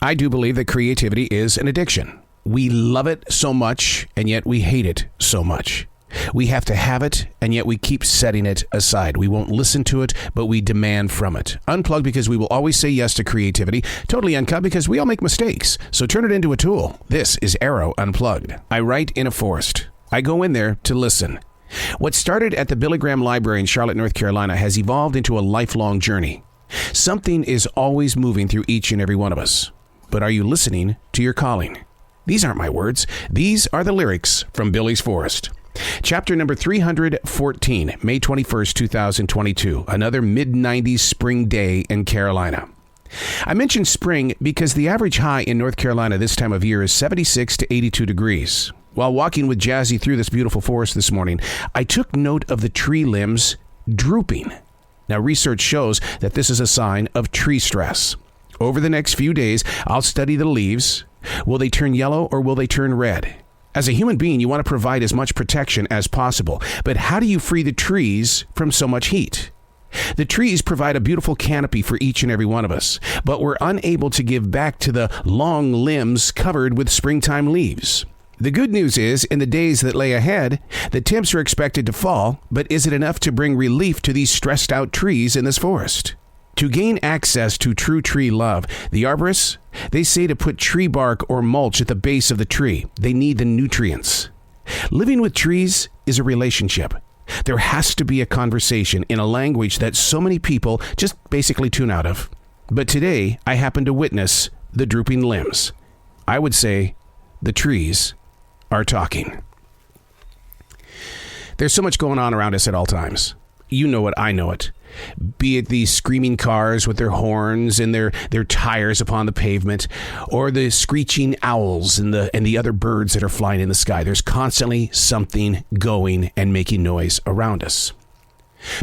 I do believe that creativity is an addiction. We love it so much, and yet we hate it so much. We have to have it, and yet we keep setting it aside. We won't listen to it, but we demand from it. Unplugged because we will always say yes to creativity. Totally Uncut because we all make mistakes. So turn it into a tool. This is Arroe Unplugged. I write in a forest. I go in there to listen. What started at the Billy Graham Library in Charlotte, North Carolina has evolved into a lifelong journey. Something is always moving through each and every one of us. But are you listening to your calling? These aren't my words. These are the lyrics from Billy's Forest. Chapter number 314, May 21st, 2022. Another mid-90s spring day in Carolina. I mentioned spring because the average high in North Carolina this time of year is 76 to 82 degrees. While walking with Jazzy through this beautiful forest this morning, I took note of the tree limbs drooping. Now, research shows that this is a sign of tree stress. Over the next few days, I'll study the leaves. Will they turn yellow or will they turn red? As a human being, you want to provide as much protection as possible. But how do you free the trees from so much heat? The trees provide a beautiful canopy for each and every one of us, but we're unable to give back to the long limbs covered with springtime leaves. The good news is, in the days that lay ahead, the temps are expected to fall, but is it enough to bring relief to these stressed out trees in this forest? To gain access to true tree love, the arborists, they say to put tree bark or mulch at the base of the tree. They need the nutrients. Living with trees is a relationship. There has to be a conversation in a language that so many people just basically tune out of. But today, I happen to witness the drooping limbs. I would say the trees are talking. There's so much going on around us at all times. You know it, I know it. Be it these screaming cars with their horns and their tires upon the pavement, or the screeching owls and the other birds that are flying in the sky. There's constantly something going and making noise around us.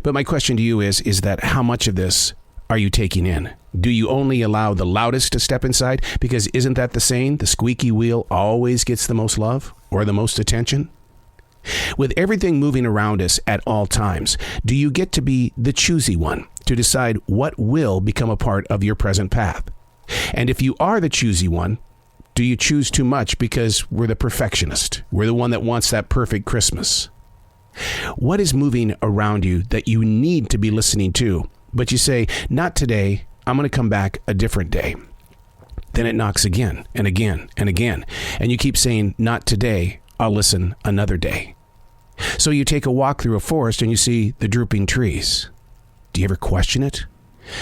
But my question to you is that how much of this are you taking in? Do you only allow the loudest to step inside? Because isn't that the saying? The squeaky wheel always gets the most love or the most attention? With everything moving around us at all times, do you get to be the choosy one to decide what will become a part of your present path? And if you are the choosy one, do you choose too much because we're the perfectionist? We're the one that wants that perfect Christmas. What is moving around you that you need to be listening to, but you say, not today, I'm going to come back a different day? Then it knocks again and again and again. And you keep saying, not today, I'll listen another day. So you take a walk through a forest and you see the drooping trees. Do you ever question it?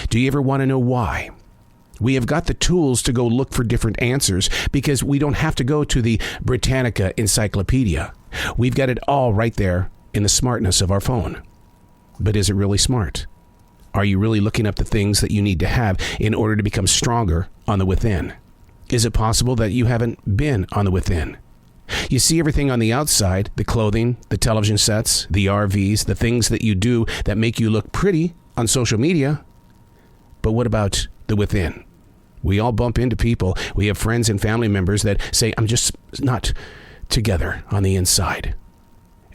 Do you ever want to know why? We have got the tools to go look for different answers because we don't have to go to the Britannica encyclopedia. We've got it all right there in the smartness of our phone. But is it really smart? Are you really looking up the things that you need to have in order to become stronger on the within? Is it possible that you haven't been on the within? You see everything on the outside, the clothing, the television sets, the RVs, the things that you do that make you look pretty on social media. But what about the within? We all bump into people. We have friends and family members that say, I'm just not together on the inside.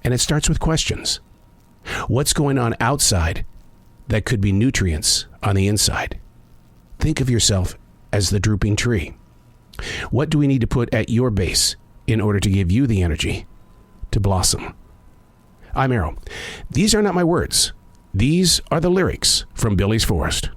And it starts with questions. What's going on outside that could be nutrients on the inside? Think of yourself as the drooping tree. What do we need to put at your base in order to give you the energy to blossom? I'm Arroe. These are not my words. These are the lyrics from Billy's Forest.